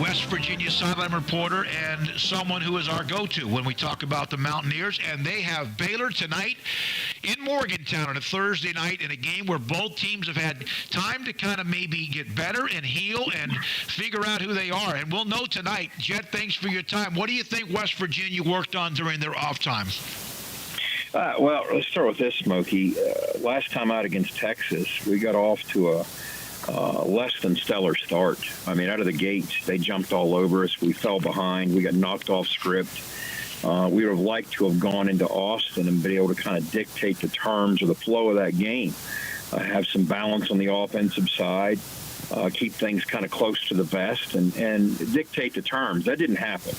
West Virginia Sideline Reporter and someone who is our go-to when we talk about the Mountaineers. And they have Baylor tonight in Morgantown on a Thursday night in a game where both teams have had time to kind of maybe get better and heal and figure out who they are. And we'll know tonight. Jed, thanks for your time. What do you think West Virginia worked on during their off time? Well, let's start with this, Smokey. Last time out against Texas, we got off to a less than stellar start. I mean, out of the gates, they jumped all over us. We fell behind. We got knocked off script. We would have liked to have gone into Austin and been able to kind of dictate the terms or the flow of that game, have some balance on the offensive side, keep things kind of close to the vest, and dictate the terms. That didn't happen.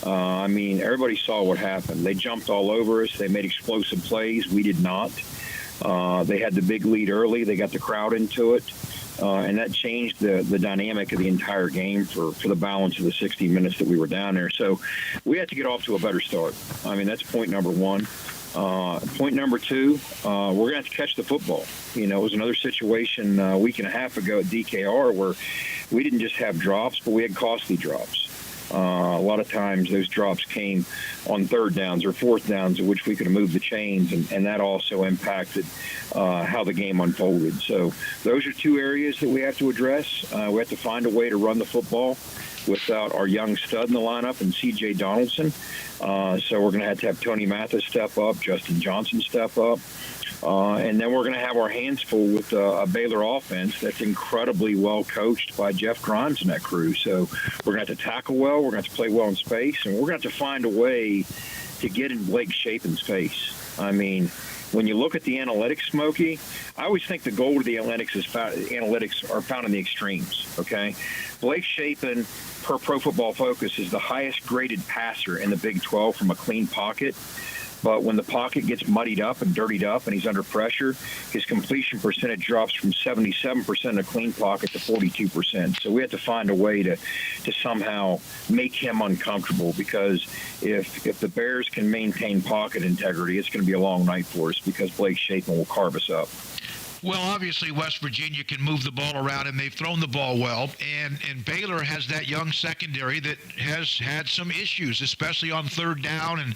I mean, everybody saw what happened. They jumped all over us. They made explosive plays. We did not. They had the big lead early. They got the crowd into it. And that changed the dynamic of the entire game for the balance of the 60 minutes that we were down there. So we had to get off to a better start. I mean, that's point number one. Point number two, we're going to have to catch the football. You know, it was another situation a week and a half ago at DKR where we didn't just have drops, but we had costly drops. A lot of times those drops came on third downs or fourth downs at which we could have moved the chains, and that also impacted how the game unfolded. So those are two areas that we have to address. We have to find a way to run the football without our young stud in the lineup and C.J. Donaldson. So we're going to have Tony Mathis step up, Justin Johnson step up. And then we're going to have our hands full with a Baylor offense that's incredibly well coached by Jeff Grimes and that crew. So we're going to have to tackle well, we're going to have to play well in space, and we're going to have to find a way to get in Blake Shapen's face. I mean, when you look at the analytics, Smokey, I always think the gold of the analytics are found in the extremes, okay? Blake Shapen, per Pro Football Focus, is the highest graded passer in the Big 12 from a clean pocket. But when the pocket gets muddied up and dirtied up and he's under pressure, his completion percentage drops from 77% in a clean pocket to 42%. So we have to find a way to somehow make him uncomfortable, because if the Bears can maintain pocket integrity, it's going to be a long night for us, because Blake Shapen will carve us up. Well, obviously, West Virginia can move the ball around, and they've thrown the ball well. And Baylor has that young secondary that has had some issues, especially on third down and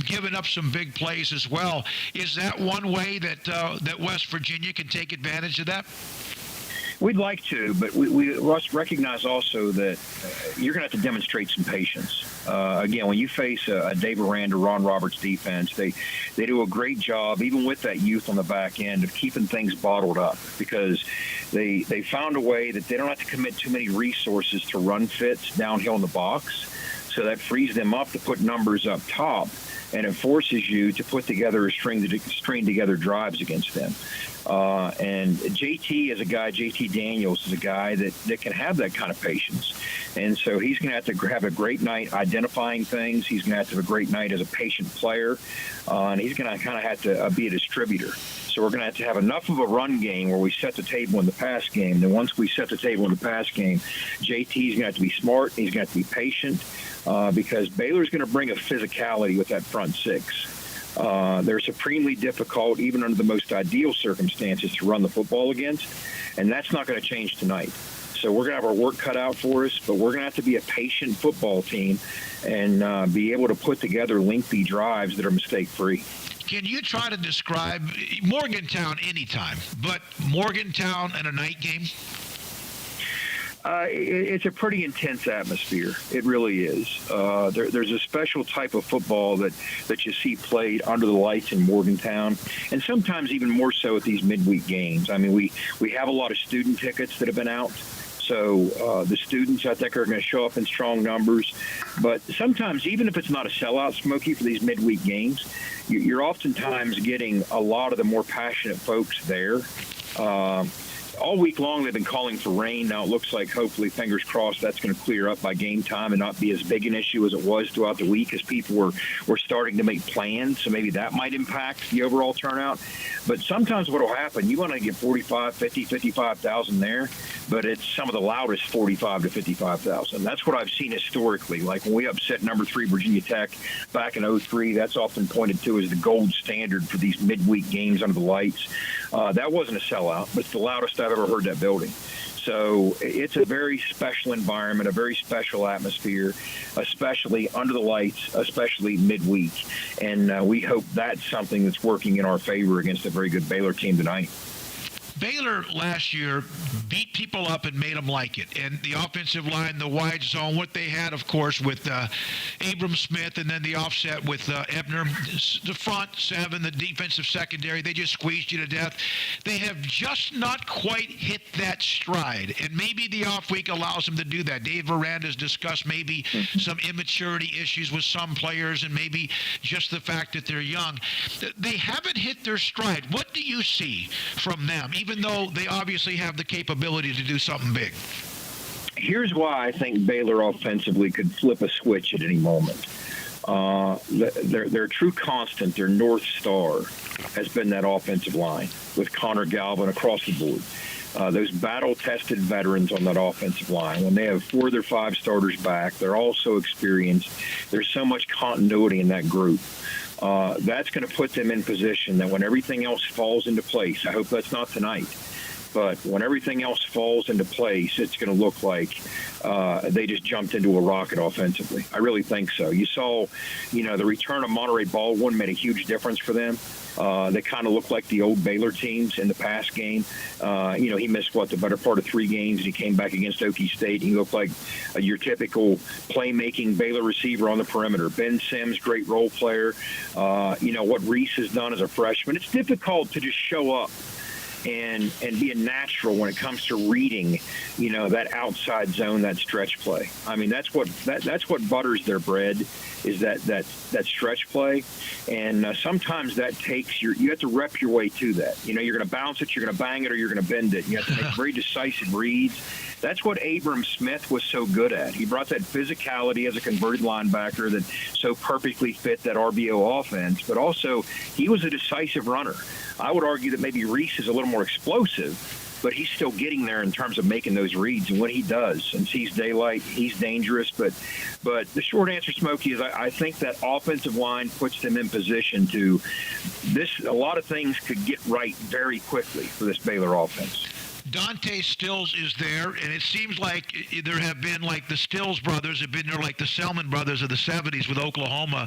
giving up some big plays as well. Is that one way that West Virginia can take advantage of that? We'd like to, but we must recognize also that you're going to have to demonstrate some patience. Again, when you face a Dave Aranda, Ron Roberts defense, they do a great job, even with that youth on the back end, of keeping things bottled up, because they found a way that they don't have to commit too many resources to run fits downhill in the box. So that frees them up to put numbers up top, and it forces you to put together string together drives against them. And JT Daniels is a guy that can have that kind of patience. And so he's going to have a great night identifying things. He's going to have a great night as a patient player. And he's going to kind of have to be a distributor. So we're going to have enough of a run game where we set the table in the pass game. Then once we set the table in the pass game, JT's going to have to be smart. He's going to have to be patient, because Baylor's going to bring a physicality with that front six. They're supremely difficult, even under the most ideal circumstances, to run the football against, and that's not going to change tonight. So we're going to have our work cut out for us, but we're going to have to be a patient football team and be able to put together lengthy drives that are mistake-free. Can you try to describe Morgantown anytime, but Morgantown in a night game? It's a pretty intense atmosphere. It really is. There's a special type of football that you see played under the lights in Morgantown, and sometimes even more so at these midweek games. I mean, we have a lot of student tickets that have been out. So the students, I think, are going to show up in strong numbers. But sometimes, even if it's not a sellout, Smokey, for these midweek games, you're oftentimes getting a lot of the more passionate folks there. All week long, they've been calling for rain. Now it looks like, hopefully, fingers crossed, that's going to clear up by game time and not be as big an issue as it was throughout the week, as people were starting to make plans. So maybe that might impact the overall turnout. But sometimes what will happen, you want to get 45, 50, 55,000 there, but it's some of the loudest 45 to 55,000. That's what I've seen historically. Like when we upset number 3 Virginia Tech back in 2003, that's often pointed to as the gold standard for these midweek games under the lights. That wasn't a sellout, but it's the loudest I've ever heard that building. So it's a very special environment, a very special atmosphere, especially under the lights, especially midweek. And we hope that's something that's working in our favor against a very good Baylor team tonight. Baylor last year beat people up and made them like it. And the offensive line, the wide zone, what they had, of course, with Abram Smith and then the offset with Ebner, the front seven, the defensive secondary, they just squeezed you to death. They have just not quite hit that stride. And maybe the off week allows them to do that. Dave Aranda's discussed maybe some immaturity issues with some players and maybe just the fact that they're young. They haven't hit their stride. What do you see from them, even though they obviously have the capability to do something big? Here's why I think Baylor offensively could flip a switch at any moment. Their true constant, their North Star, has been that offensive line with Connor Galvin across the board. Those battle-tested veterans on that offensive line, when they have 4 of their 5 starters back, they're all so experienced. There's so much continuity in that group. That's going to put them in position that when everything else falls into place, I hope that's not tonight, but when everything else falls into place, it's going to look like they just jumped into a rocket offensively. I really think so. You saw, the return of Monterey Baldwin made a huge difference for them. They kind of look like the old Baylor teams in the past game. He missed, the better part of 3 games, and he came back against Okie State. He looked like your typical playmaking Baylor receiver on the perimeter. Ben Sims, great role player. What Reese has done as a freshman. It's difficult to just show up and be a natural when it comes to reading, that outside zone, that stretch play. I mean, that's what butters their bread, is that stretch play. And sometimes that takes you have to rep your way to that. You're going to bounce it, you're going to bang it, or you're going to bend it. You have to make very decisive reads. That's what Abram Smith was so good at. He brought that physicality as a converted linebacker that so perfectly fit that RBO offense, but also he was a decisive runner. I would argue that maybe Reese is a little more explosive, but he's still getting there in terms of making those reads. And when he does and sees daylight, he's dangerous. But the short answer, Smokey, is I think that offensive line puts them in position to this. A lot of things could get right very quickly for this Baylor offense. Dante Stills is there, and it seems like there have been, like the Stills brothers have been there, like the Selman brothers of the 70s with Oklahoma,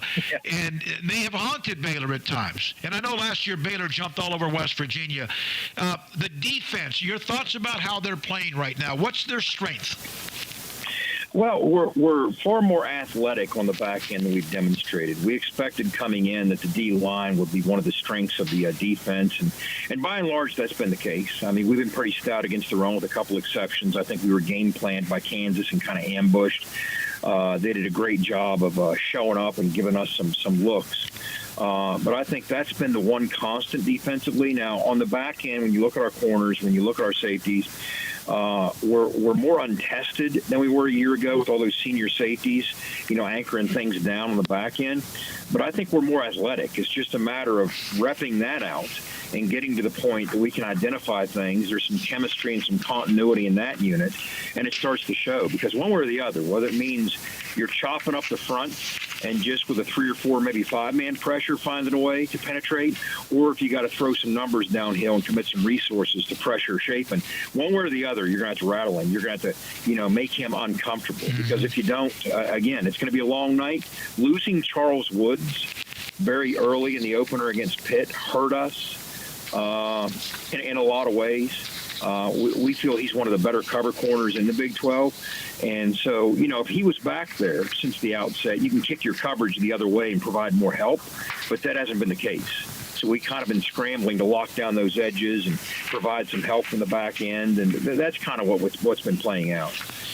and they have haunted Baylor at times. And I know last year Baylor jumped all over West Virginia. The defense, your thoughts about how they're playing right now? What's their strength? Well, we're far more athletic on the back end than we've demonstrated. We expected coming in that the D-line would be one of the strengths of the defense, and by and large, that's been the case. I mean, we've been pretty stout against the run with a couple exceptions. I think we were game planned by Kansas and kind of ambushed. They did a great job of showing up and giving us some looks. But I think that's been the one constant defensively. Now, on the back end, when you look at our corners, when you look at our safeties, we're more untested than we were a year ago with all those senior safeties, anchoring things down on the back end. But I think we're more athletic. It's just a matter of repping that out and getting to the point that we can identify things. There's some chemistry and some continuity in that unit, and it starts to show. Because one way or the other, whether it means you're chopping up the front and just with a 3 or 4, maybe 5-man pressure finding a way to penetrate, or if you got to throw some numbers downhill and commit some resources to pressure Chapin, one way or the other, you're going to have to rattle him. You're going to have to, make him uncomfortable. Because if you don't, again, it's going to be a long night. Losing Charles Woods very early in the opener against Pitt hurt us in a lot of ways. We feel he's one of the better cover corners in the Big 12. And so, if he was back there since the outset, you can kick your coverage the other way and provide more help, but that hasn't been the case. So we kind of been scrambling to lock down those edges and provide some help from the back end, and that's kind of what's been playing out.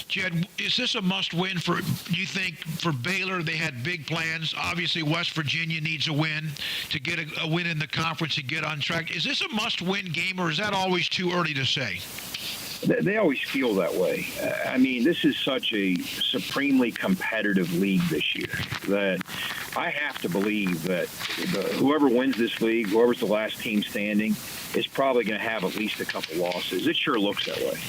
Jed, is this a must-win for you think for Baylor? They had big plans. Obviously, West Virginia needs a win to get a win in the conference to get on track. Is this a must-win game, or is that always too early to say? They always feel that way. I mean, this is such a supremely competitive league this year that I have to believe that whoever wins this league, whoever's the last team standing, is probably going to have at least a couple losses. It sure looks that way.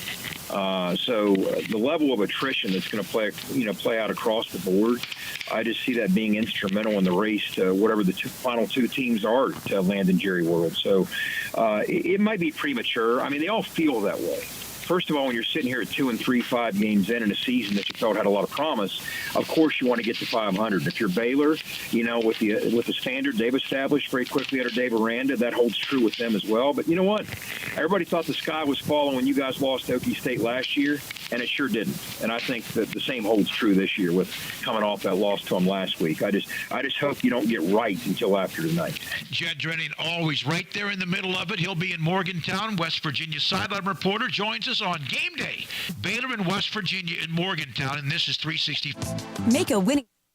So the level of attrition that's going to play out across the board, I just see that being instrumental in the race to whatever the final two teams are to land in Jerry World. So it might be premature. I mean, they all feel that way. First of all, when you're sitting here at 2 and 3, 5 games in a season that you felt had a lot of promise, of course you want to get to 500. If you're Baylor, with the standard they've established very quickly under Dave Aranda, that holds true with them as well. But you know what? Everybody thought the sky was falling when you guys lost to Okie State last year, and it sure didn't. And I think that the same holds true this year with coming off that loss to them last week. I just hope you don't get right until after tonight. Jed Drenning always right there in the middle of it. He'll be in Morgantown. West Virginia Sideline Reporter joins us on game day. Baylor and West Virginia in Morgantown, and this is 360. Make a winning